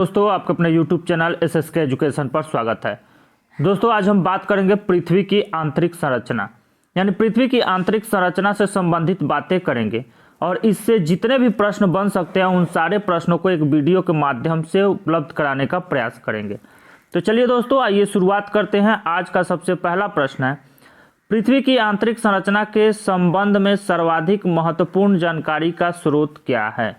दोस्तों आपके अपने YouTube चैनल SSK एजुकेशन पर स्वागत है। दोस्तों आज हम बात करेंगे पृथ्वी की आंतरिक संरचना, यानी पृथ्वी की आंतरिक संरचना से संबंधित बातें करेंगे और इससे जितने भी प्रश्न बन सकते हैं उन सारे प्रश्नों को एक वीडियो के माध्यम से उपलब्ध कराने का प्रयास करेंगे। तो चलिए दोस्तों आइए शुरुआत करते हैं। आज का सबसे पहला प्रश्न है, पृथ्वी की आंतरिक संरचना के संबंध में सर्वाधिक महत्वपूर्ण जानकारी का स्रोत क्या है?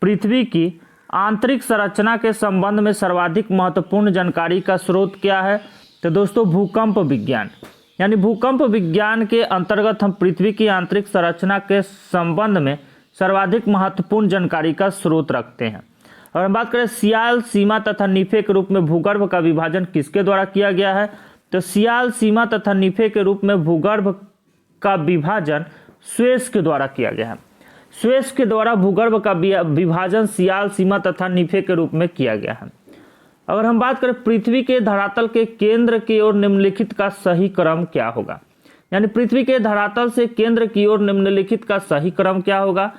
पृथ्वी की आंतरिक संरचना के संबंध में सर्वाधिक महत्वपूर्ण जानकारी का स्रोत क्या है? तो दोस्तों भूकंप विज्ञान, यानी भूकंप विज्ञान के अंतर्गत हम पृथ्वी की आंतरिक संरचना के संबंध में सर्वाधिक महत्वपूर्ण जानकारी का स्रोत रखते हैं। और हम बात करें सियाल, सीमा तथा नीफे के रूप में भूगर्भ का विभाजन किसके द्वारा किया गया है? तो सियाल, सीमा तथा नीफे के रूप में भूगर्भ का विभाजन स्वेस के द्वारा किया गया है। स्वेस के द्वारा भूगर्भ का विभाजन सियाल, सीमा तथा नीफे के रूप में किया गया है। अगर हम बात करें पृथ्वी के धरातल के केंद्र की ओर निम्नलिखित का सही क्रम क्या होगा? यानी पृथ्वी के धरातल से केंद्र की ओर निम्नलिखित का सही क्रम क्या होगा?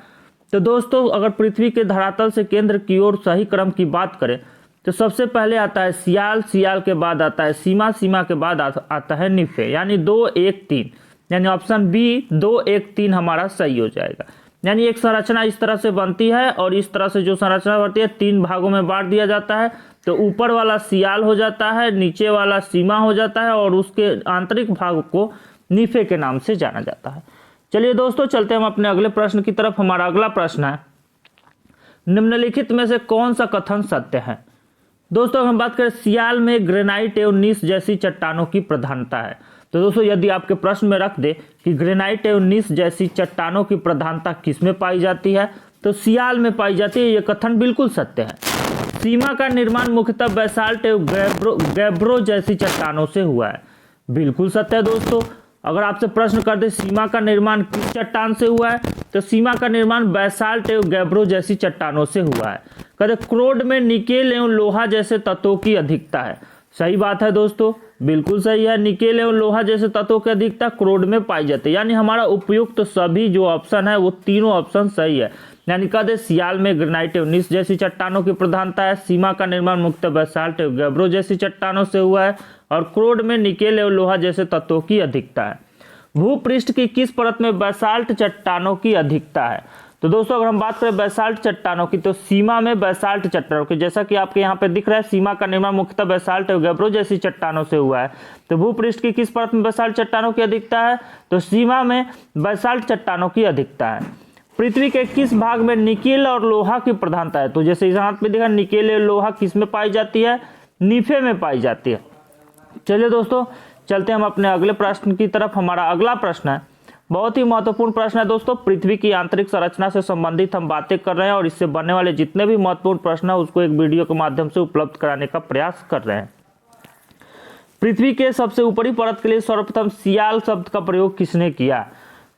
तो दोस्तों अगर पृथ्वी के धरातल से केंद्र की ओर सही क्रम की बात करें तो सबसे पहले आता है सियाल, सियाल के बाद आता है सीमा, सीमा के बाद आता है नीफे, यानी 2 1 3, यानी ऑप्शन बी 2 1 3 हमारा सही हो जाएगा। यानी एक संरचना इस तरह से बनती है और इस तरह से जो संरचना बनती है 3 भागों में बांट दिया जाता है। तो ऊपर वाला सियाल हो जाता है, नीचे वाला सीमा हो जाता है और उसके आंतरिक भाग को नीफे के नाम से जाना जाता है। चलिए दोस्तों चलते हम अपने अगले प्रश्न की तरफ। हमारा अगला प्रश्न है, निम्नलिखित में से कौन सा कथन सत्य है? दोस्तों हम बात करें सियाल में ग्रेनाइट एवं नीस जैसी चट्टानों की प्रधानता है। तो दोस्तों यदि आपके प्रश्न में रख दे कि ग्रेनाइट एवं नीस जैसी चट्टानों की प्रधानता किस में पाई जाती है, तो सियाल में पाई जाती है। यह कथन बिल्कुल सत्य है। सीमा का निर्माण मुख्यतः बेसाल्ट एवं गैब्रो जैसी चट्टानों से हुआ है। बिल्कुल सत्य है दोस्तों। अगर आपसे प्रश्न कर दे सीमा का निर्माण किस चट्टान से हुआ है, तो सीमा का निर्माण बेसाल्ट एवं गैब्रो जैसी चट्टानों से हुआ है। कहते क्रोड में निकेल एवं लोहा जैसे तत्वों की अधिकता है। सही बात है दोस्तों, बिल्कुल सही है। निकेल एवं लोहा जैसे तत्वों की अधिकता क्रोड में पाई जाती है। यानी हमारा उपयुक्त तो सभी जो ऑप्शन है वो तीनों ऑप्शन सही है। यानी कहते सियाल में ग्रेनाइट एवं नीस जैसी चट्टानों की प्रधानता है, सीमा का निर्माण मुख्यतः बेसाल्ट एवं गैब्रो जैसी चट्टानों से हुआ है और क्रोड में निकेल एवं लोहा जैसे तत्वों की अधिकता है। भूपृष्ठ की किस परत में बेसाल्ट चट्टानों की अधिकता है? तो दोस्तों अगर हम बात करें बेसाल्ट चट्टानों की, तो सीमा में बेसाल्ट चट्टानों की, जैसा कि आपके यहाँ पे दिख रहा है, सीमा का निर्माण मुख्यतः बेसाल्ट एवं गैब्रो जैसी चट्टानों से हुआ है। तो भूपृष्ठ की किस परत में बेसाल्ट चट्टानों की अधिकता है? तो सीमा में बेसाल्ट चट्टानों की अधिकता है। पृथ्वी के किस भाग में निकेल और लोहा की प्रधानता है? तो जैसे इस हाथ में देखा, निकेल और लोहा किस में पाई जाती है? नीफे में पाई जाती है। चलिए दोस्तों चलते हम अपने अगले प्रश्न की तरफ। हमारा अगला प्रश्न है, बहुत ही महत्वपूर्ण प्रश्न है दोस्तों। पृथ्वी की आंतरिक संरचना से संबंधित हम बातें कर रहे हैं और इससे बनने वाले जितने भी महत्वपूर्ण प्रश्न है उसको एक वीडियो के माध्यम से उपलब्ध कराने का प्रयास कर रहे हैं। पृथ्वी के सबसे ऊपरी परत के लिए सर्वप्रथम सियाल शब्द का प्रयोग किसने किया?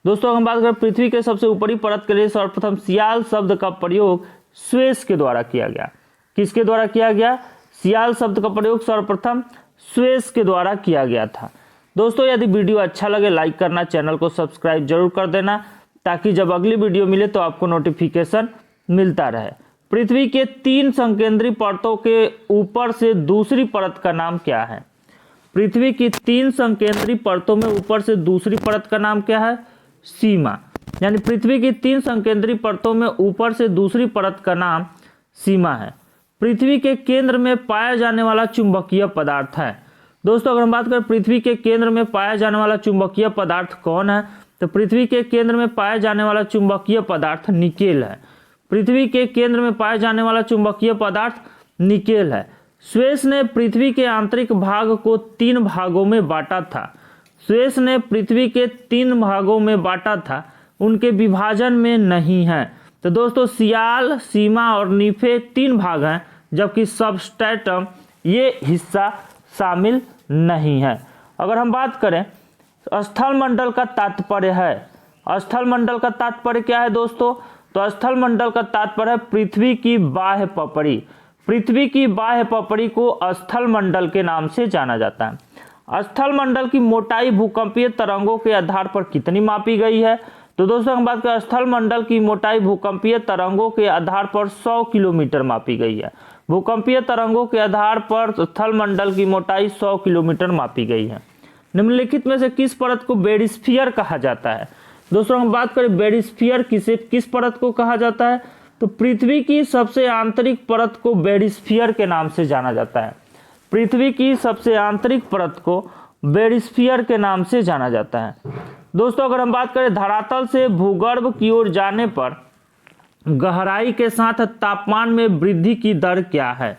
दोस्तों हम बात करें पृथ्वी के सबसे ऊपरी परत के लिए सर्वप्रथम सियाल शब्द का प्रयोग स्वेस के द्वारा किया गया। किसके द्वारा किया गया? सियाल शब्द का प्रयोग सर्वप्रथम स्वेस के द्वारा किया गया था। दोस्तों यदि वीडियो अच्छा लगे लाइक करना, चैनल को सब्सक्राइब जरूर कर देना ताकि जब अगली वीडियो मिले तो आपको नोटिफिकेशन मिलता रहे। पृथ्वी के 3 संकेंद्री परतों के ऊपर से दूसरी परत का नाम क्या है? पृथ्वी की 3 संकेंद्री परतों में ऊपर से दूसरी परत का नाम क्या है? सीमा। यानी पृथ्वी की 3 संकेंद्री परतों में ऊपर से दूसरी परत का नाम सीमा है। पृथ्वी के केंद्र में पाया जाने वाला चुंबकीय पदार्थ है। दोस्तों अगर हम बात करें पृथ्वी के केंद्र में पाया जाने वाला चुंबकीय पदार्थ कौन है, तो पृथ्वी के केंद्र में पाया जाने वाला चुंबकीय पदार्थ निकेल है। पृथ्वी के केंद्र में पाया जाने वाला चुंबकीय पदार्थ निकेल है। स्वेस ने पृथ्वी के आंतरिक भाग को 3 भागों में बांटा था। स्वेस ने पृथ्वी के 3 भागों में बांटा था, उनके विभाजन में नहीं है। तो दोस्तों सियाल, सीमा और नीफे 3 भाग हैं, जबकि सबस्ट्रेटम ये हिस्सा शामिल नहीं है। अगर हम बात करें स्थल मंडल का तात्पर्य है, स्थल मंडल का तात्पर्य क्या है दोस्तों? तो स्थल मंडल का तात्पर्य है पृथ्वी की बाह्य पपड़ी। पृथ्वी की बाह्य पपड़ी को स्थल मंडल के नाम से जाना जाता है। स्थल मंडल की मोटाई भूकंपीय तरंगों के आधार पर कितनी मापी गई है? तो दोस्तों हम बात करें स्थल मंडल की मोटाई भूकंपीय तरंगों के आधार पर 100 किलोमीटर मापी गई है। भूकंपीय तरंगों के आधार पर स्थलमंडल की मोटाई 100 किलोमीटर मापी गई है। निम्नलिखित में से किस परत को बेरिस्फीयर कहा जाता है? दोस्तों हम बात करें बेरिस्फीयर किस परत को कहा जाता है, तो पृथ्वी की सबसे आंतरिक परत को बेरिस्फीयर के नाम से जाना जाता है। पृथ्वी की सबसे आंतरिक परत को बेरिस्फीयर के नाम से जाना जाता है। दोस्तों अगर हम बात करें धरातल से भूगर्भ की ओर जाने पर गहराई के साथ तापमान में वृद्धि की दर क्या है?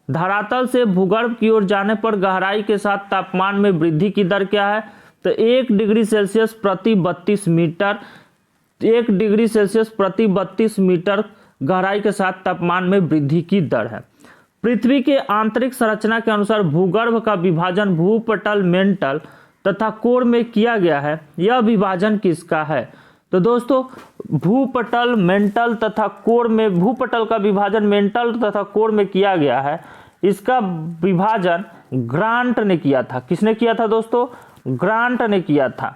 धरातल से भूगर्भ की ओर जाने पर गहराई के साथ तापमान में वृद्धि की दर क्या है? तो 1 डिग्री सेल्सियस प्रति 32 मीटर, 1 डिग्री सेल्सियस प्रति 32 मीटर गहराई के साथ तापमान में वृद्धि की दर है। पृथ्वी के आंतरिक संरचना के अनुसार भूगर्भ का विभाजन भूपटल, मेंटल तथा कोर में किया गया है। यह विभाजन किसका है? तो दोस्तों भूपटल, मेंटल तथा कोर में, भूपटल का विभाजन मेंटल तथा कोर में किया गया है। इसका विभाजन ग्रांट ने किया था। किसने किया था दोस्तों? ग्रांट ने किया था।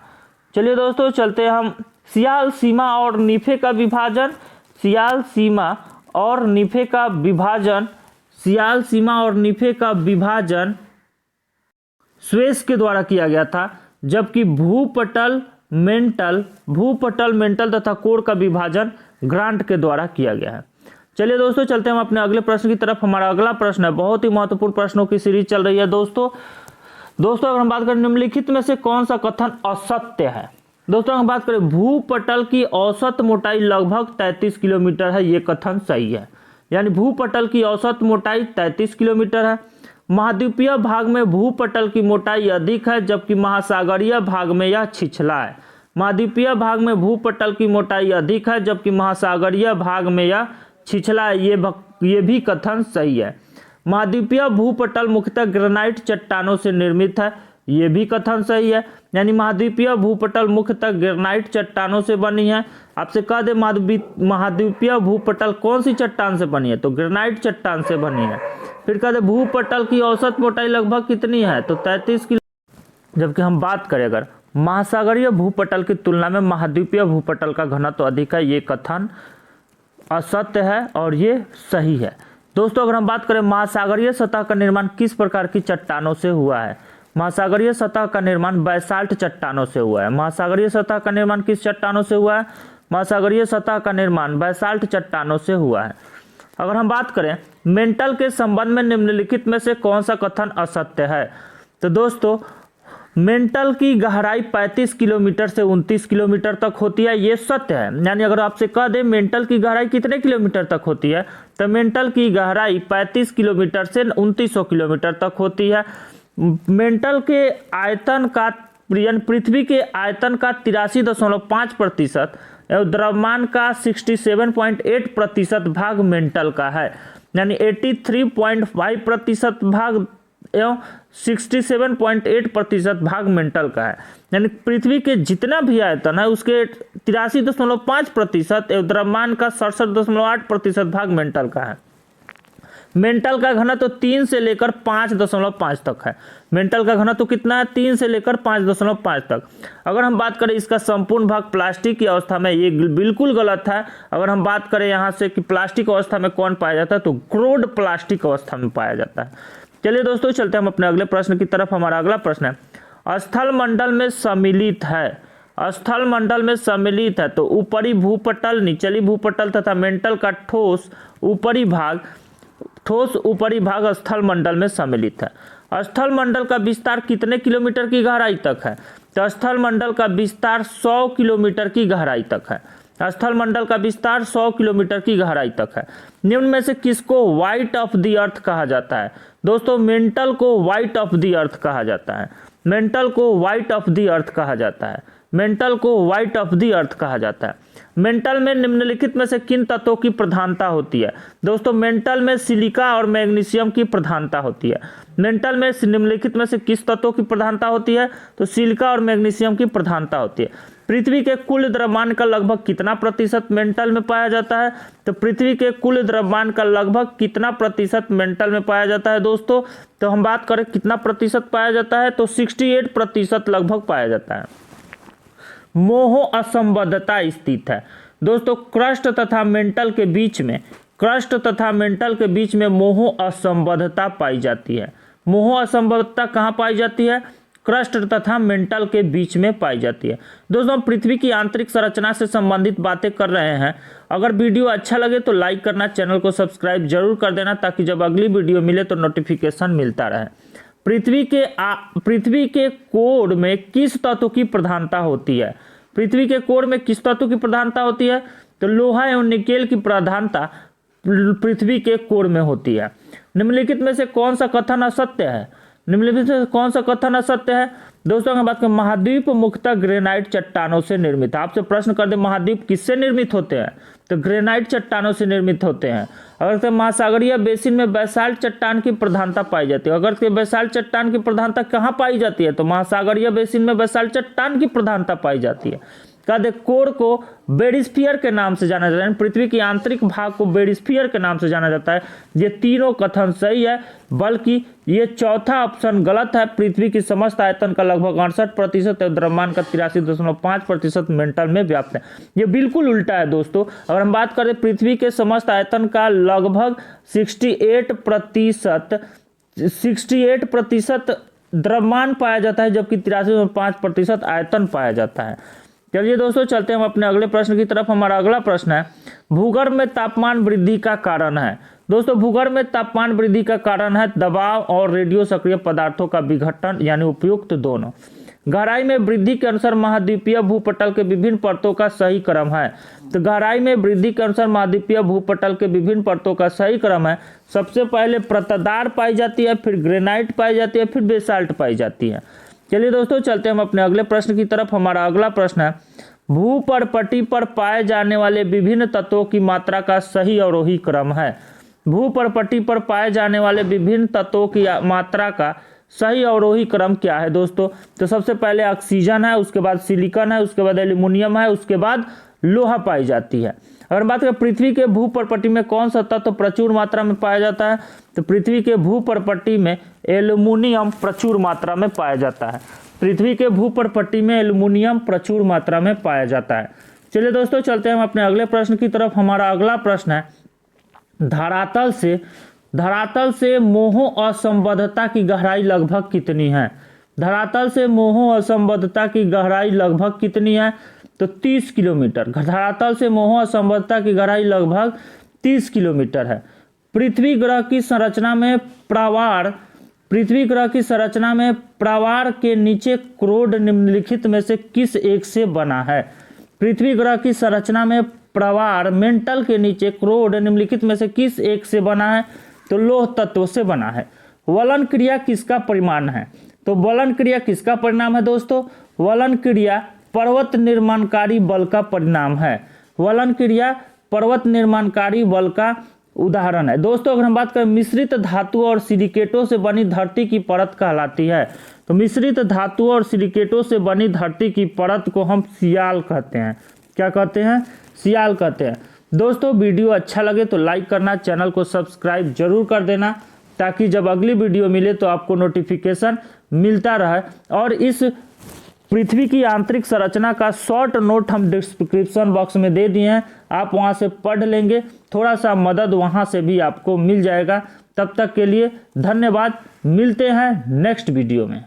चलिए दोस्तों चलते हम सियाल सीमा और नीफे का विभाजन, सियाल सीमा और नीफे का विभाजन, सियाल सीमा और नीफे का विभाजन स्वेस के द्वारा किया गया था, जबकि भूपटल, मेंटल तथा कोर का विभाजन ग्रांट के द्वारा किया गया है। चलिए दोस्तों चलते हैं हम अपने अगले प्रश्न की तरफ। हमारा अगला प्रश्न है, बहुत ही महत्वपूर्ण प्रश्नों की सीरीज चल रही है दोस्तों अगर हम बात करें निम्नलिखित में से कौन सा कथन असत्य है? दोस्तों हम बात करें भूपटल की औसत मोटाई लगभग 33 किलोमीटर है, ये कथन सही है। यानी भूपटल की औसत मोटाई 33 किलोमीटर है। महाद्वीपीय भाग में भूपटल की मोटाई अधिक है, जबकि महासागरीय भाग में यह छिछला है। महाद्वीपीय भाग में भूपटल की मोटाई अधिक है, जबकि महासागरीय भाग में यह छिछला है, ये भी कथन सही है। महाद्वीपीय भूपटल मुख्यतः ग्रेनाइट चट्टानों से निर्मित है, ये भी कथन सही है। यानी महाद्वीपीय भूपटल मुख्यतः ग्रेनाइट चट्टानों से बनी है। आपसे कह दे महाद्वीपीय भूपटल कौन सी चट्टान से बनी है? तो ग्रेनाइट चट्टान से बनी है। फिर कह दे भूपटल की औसत मोटाई लगभग कितनी है? तो 33 किलो। जबकि हम बात करें अगर महासागरीय भूपटल की तुलना में महाद्वीपीय भूपटल का घनत्व अधिक है, ये कथन असत्य है और ये सही है। दोस्तों अगर हम बात करें महासागरीय सतह का निर्माण किस प्रकार की चट्टानों से हुआ है? महासागरीय सतह का निर्माण बैसाल्ट चट्टानों से हुआ है। महासागरीय सतह का निर्माण किस चट्टानों से हुआ है? महासागरीय सतह का निर्माण बैसाल्ट चट्टानों से हुआ है। अगर हम बात करें मेंटल के संबंध में निम्नलिखित में से कौन सा कथन असत्य है? तो दोस्तों मेंटल की गहराई 35 किलोमीटर से 29 किलोमीटर तक होती है, ये सत्य है। यानी अगर आपसे कह दे मेंटल की गहराई कितने किलोमीटर तक होती है, तो मेंटल की गहराई 35 किलोमीटर से 2900 किलोमीटर तक होती है। मेंटल के आयतन का, पृथ्वी के आयतन का 83.5% एवं द्रव्यमान का 67.8% भाग मेंटल का है। यानी 83.5% भाग एवं 67.8% भाग मेंटल का है। यानी पृथ्वी के जितना भी आयतन है उसके 83.5% एवं द्रव्यमान का 67.8% भाग मेंटल का है। मेंटल का घनत्व 3 से लेकर 5.5 तक है। मेंटल का घनत्व कितना है? 3 से लेकर 5.5 तक। अगर हम बात करें इसका संपूर्ण भाग प्लास्टिक की अवस्था में, ये बिल्कुल गलत है। अगर हम बात करें यहाँ से कि प्लास्टिक अवस्था में कौन पाया जाता है, तो क्रोड प्लास्टिक अवस्था में पाया जाता है। चलिए दोस्तों चलते हम अपने अगले प्रश्न की तरफ। हमारा अगला प्रश्न है, स्थल मंडल में सम्मिलित है, स्थल मंडल में सम्मिलित है तो ऊपरी भूपटल, निचली भूपटल तथा मेंटल का ठोस ऊपरी भाग स्थल मंडल में सम्मिलित है। स्थल मंडल का विस्तार कितने किलोमीटर की गहराई तक है? तो स्थल मंडल का विस्तार 100 किलोमीटर की गहराई तक है। स्थल मंडल का विस्तार 100 किलोमीटर की गहराई तक है। निम्न में से किसको व्हाइट ऑफ द अर्थ कहा जाता है? दोस्तों मेंटल को व्हाइट ऑफ द अर्थ कहा जाता है। मेंटल को व्हाइट ऑफ द अर्थ कहा जाता है। मेंटल को व्हाइट ऑफ द अर्थ कहा जाता है। मेंटल में निम्नलिखित में से किन तत्वों की प्रधानता होती है? दोस्तों मेंटल में सिलिका और मैग्नीशियम की प्रधानता होती है। मेंटल में निम्नलिखित में से किस तत्वों की प्रधानता होती है? तो सिलिका और मैग्नीशियम की प्रधानता होती है। पृथ्वी के कुल द्रव्यमान का लगभग कितना प्रतिशत मेंटल में पाया जाता है? तो पृथ्वी के कुल द्रव्यमान का लगभग कितना प्रतिशत मेंटल में पाया जाता है दोस्तों? तो हम बात करें कितना प्रतिशत पाया जाता है, तो 68% लगभग पाया जाता है। मोह असंबद्धता स्थित है। दोस्तों क्रस्ट तथा मेंटल के बीच में क्रस्ट तथा मेंटल के बीच में मोह असंबद्धता पाई जाती है। मोह असंबद्धता कहाँ पाई जाती है? क्रस्ट तथा मेंटल के बीच में पाई जाती है। दोस्तों, हम पृथ्वी की आंतरिक संरचना से संबंधित बातें कर रहे हैं। अगर वीडियो अच्छा लगे तो लाइक करना, चैनल को सब्सक्राइब जरूर कर देना ताकि जब अगली वीडियो मिले तो नोटिफिकेशन मिलता रहे। पृथ्वी के कोर में किस तत्व की प्रधानता होती है? पृथ्वी के कोर में किस तत्व की प्रधानता होती है? तो लोहा एवं निकेल की प्रधानता पृथ्वी के कोर में होती है। निम्नलिखित में से कौन सा कथन असत्य है? निम्नलिखित में कौन सा कथन असत्य है? दोस्तों, अगर बात करें, महाद्वीप मुख्यतः ग्रेनाइट चट्टानों से निर्मित है। आपसे प्रश्न कर दे महाद्वीप किससे निर्मित होते हैं? तो ग्रेनाइट चट्टानों से निर्मित होते हैं। अगर महासागरीय बेसिन में बेसाल्ट चट्टान की प्रधानता पाई जाती है। अगर बेसाल्ट चट्टान की प्रधानता कहाँ पाई जाती है? तो महासागरीय बेसिन में बेसाल्ट चट्टान की प्रधानता पाई जाती है। कोर को बेरिस्फीयर के नाम से जाना जाता है। पृथ्वी की आंतरिक भाग को बेरिस्फीयर के नाम से जाना जाता है। ये तीनों कथन सही है, बल्कि ये चौथा ऑप्शन गलत है। पृथ्वी की समस्त आयतन का लगभग 68% और द्रव्यमान का 83.5% मेंटल में व्याप्त है। ये बिल्कुल उल्टा है दोस्तों। अगर हम बात करें पृथ्वी के समस्त आयतन का लगभग 68% द्रव्यमान पाया जाता है, जबकि 83.5% आयतन पाया जाता है। चलिए दोस्तों, चलते हैं हम अपने अगले प्रश्न की तरफ। हमारा अगला प्रश्न है, भूगर्भ में तापमान वृद्धि का कारण है। दोस्तों, भूगर्भ में तापमान वृद्धि का कारण है दबाव और रेडियो सक्रिय पदार्थों का विघटन, यानी उपयुक्त दोनों। गहराई में वृद्धि के अनुसार महाद्वीपीय भूपटल के विभिन्न परतों का सही क्रम है। तो गहराई में वृद्धि के अनुसार महाद्वीपीय भूपटल के विभिन्न परतों का सही क्रम है। सबसे पहले परतदार पाई जाती है, फिर ग्रेनाइट पाई जाती है, फिर बेसाल्ट पाई जाती है। चलिए दोस्तों, चलते हैं हम अपने अगले प्रश्न की तरफ। हमारा अगला प्रश्न है, भूपर्पटी पर पाए जाने वाले विभिन्न तत्वों की मात्रा का सही अवरोही क्रम है। भूपर्पटी पर पाए जाने वाले विभिन्न तत्वों की मात्रा का सही अवरोही क्रम क्या है दोस्तों? तो सबसे पहले ऑक्सीजन है, उसके बाद सिलिकॉन है, उसके बाद एल्यूमिनियम है, उसके बाद लोहा पाई जाती है। अगर बात करें पृथ्वी के भूपर्पटी में कौन सा तत्व प्रचुर मात्रा में पाया जाता है? तो पृथ्वी के भूपर्पटी में एल्यूमिनियम प्रचुर मात्रा में पाया जाता है। पृथ्वी के भूपर्पटी में एल्यूमिनियम प्रचुर मात्रा में पाया जाता है। चलिए दोस्तों, चलते हैं हम अपने अगले प्रश्न की तरफ। हमारा अगला प्रश्न है, धरातल से मोह असंबद्धता की गहराई लगभग कितनी है? धरातल से मोह असंबद्धता की गहराई लगभग कितनी है? तो 30 किलोमीटर। धरातल से मोह असंबद्धता की गहराई लगभग 30 किलोमीटर है। पृथ्वी ग्रह की संरचना में प्रावार के नीचे क्रोड निम्नलिखित में से किस एक से बना है? पृथ्वी ग्रह की संरचना में प्रावार मेंटल के नीचे क्रोड निम्नलिखित में से किस एक से बना है? तो लौह तत्व से बना है। वलन क्रिया किसका परिमाण है? तो वलन क्रिया किसका परिणाम है दोस्तों? वलन क्रिया पर्वत निर्माणकारी बल का परिणाम है। वलन क्रिया पर्वत निर्माणकारी बल का उदाहरण है। दोस्तों, अगर हम बात करें, मिश्रित धातु और सिलिकेटों से बनी धरती की परत कहलाती है। तो मिश्रित धातु और सिलिकेटों से बनी धरती की परत को हम सियाल कहते हैं। क्या कहते हैं? सियाल कहते हैं। दोस्तों, वीडियो अच्छा लगे तो लाइक करना, चैनल को सब्सक्राइब जरूर कर देना ताकि जब अगली वीडियो मिले तो आपको नोटिफिकेशन मिलता रहे। और इस पृथ्वी की आंतरिक संरचना का शॉर्ट नोट हम डिस्क्रिप्शन बॉक्स में दे दिए हैं, आप वहां से पढ़ लेंगे, थोड़ा सा मदद वहां से भी आपको मिल जाएगा। तब तक के लिए धन्यवाद, मिलते हैं नेक्स्ट वीडियो में।